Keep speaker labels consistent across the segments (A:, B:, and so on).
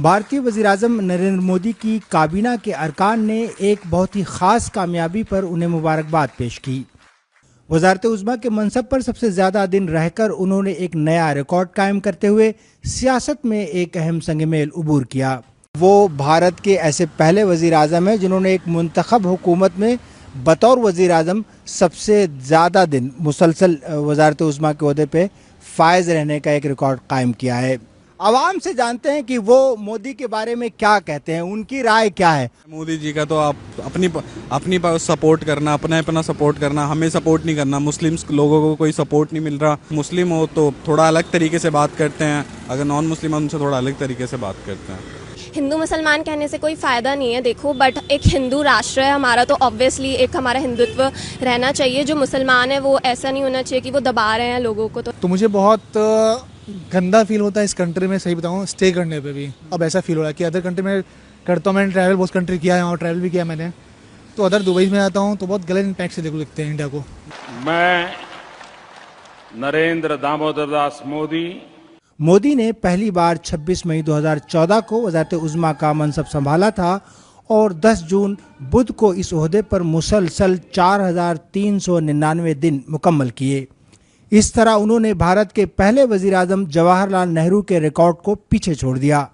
A: भारतीय वज़ीर-ए-आज़म नरेंद्र मोदी की काबीना के अरकान ने एक बहुत ही ख़ास कामयाबी पर उन्हें मुबारकबाद पेश की। वज़ारत-ए-उज़्मा के मनसब पर सबसे ज़्यादा दिन रहकर उन्होंने एक नया रिकॉर्ड कायम करते हुए सियासत में एक अहम संग-ए-मेल उबूर किया। वो भारत के ऐसे पहले वज़ीर-ए-आज़म हैं जिन्होंने एक मुंतखब हुकूमत में बतौर वज़ीर-ए-आज़म सबसे ज़्यादा दिन मुसलसल वज़ारत-ए-उज़्मा के ओहदे पे फायज़ रहने का एक रिकॉर्ड कायम किया है। आवाम से जानते हैं कि वो मोदी के बारे में क्या कहते हैं, उनकी राय क्या है।
B: मोदी जी का तो आप अपनी सपोर्ट करना, अपना सपोर्ट करना, हमें सपोर्ट नहीं करना। मुस्लिम लोगों को कोई सपोर्ट नहीं मिल रहा। मुस्लिम हो तो थोड़ा अलग तरीके से बात करते हैं, अगर नॉन मुस्लिम है उनसे थोड़ा अलग तरीके से बात करते हैं।
C: हिंदू मुसलमान कहने से कोई फ़ायदा नहीं है, देखो, बट एक हिंदू राष्ट्र है हमारा, तो ऑब्वियसली एक हमारा हिंदुत्व रहना चाहिए। जो मुसलमान है वो ऐसा नहीं होना चाहिए कि वो दबा रहे हैं लोगों को। तो
D: मुझे बहुत गंदा फील होता है इस कंट्री में, सही बताऊँ, स्टे करने पे भी। अब ऐसा फील हो रहा है कि अदर कंट्री में करता हूँ, मैंने ट्रैवल बहुत कंट्री किया है और ट्रैवल भी किया मैंने, तो अदर दुबई में आता हूँ तो बहुत गलत इम्पैक्ट से देखते हैं इंडिया को।
E: मैं नरेंद्र दामोदर दास
A: मोदी ने पहली बार 26 मई 2014 को वज़ारत-ए-उज़्मा का मनसब संभाला था और 10 जून बुध को इस ओहदे पर मुसलसल 4399 दिन मुकम्मल किए। इस तरह उन्होंने भारत के पहले वज़ीर-ए-आज़म जवाहरलाल नेहरू के रिकॉर्ड को पीछे छोड़ दिया।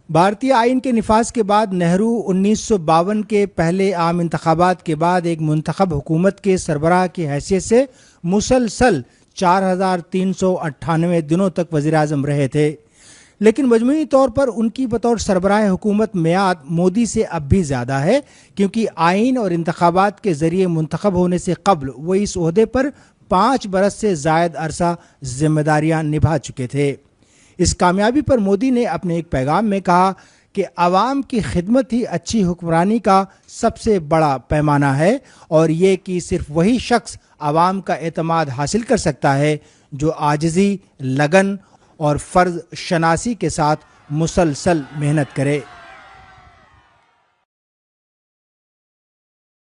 A: भारतीय आइन के निफाज के बाद नेहरू 1952 के पहले आम इंतखाबात के बाद एक मुंतखब हुकूमत के सरबराह की हैसियत से मुसलसल 4398 दिनों तक वज़ीर-ए-आज़म रहे थे, लेकिन मजमूई तौर पर उनकी बतौर सरबराह हुकूमत मियाद मोदी से अब भी ज़्यादा है, क्योंकि आइन और इंतखाबात के ज़रिए मुंतखब होने से कब्ल वो इस ओहदे पर 5 बरस से ज़ायद अरसा जिम्मेदारियां निभा चुके थे। इस कामयाबी पर मोदी ने अपने एक पैगाम में कहा कि आवाम की खिदमत ही अच्छी हुक्मरानी का सबसे बड़ा पैमाना है और ये कि सिर्फ वही शख्स आवाम का एतमाद हासिल कर सकता है जो आजिज़ी, लगन और फ़र्ज़ शनासी के साथ मुसलसल मेहनत करे।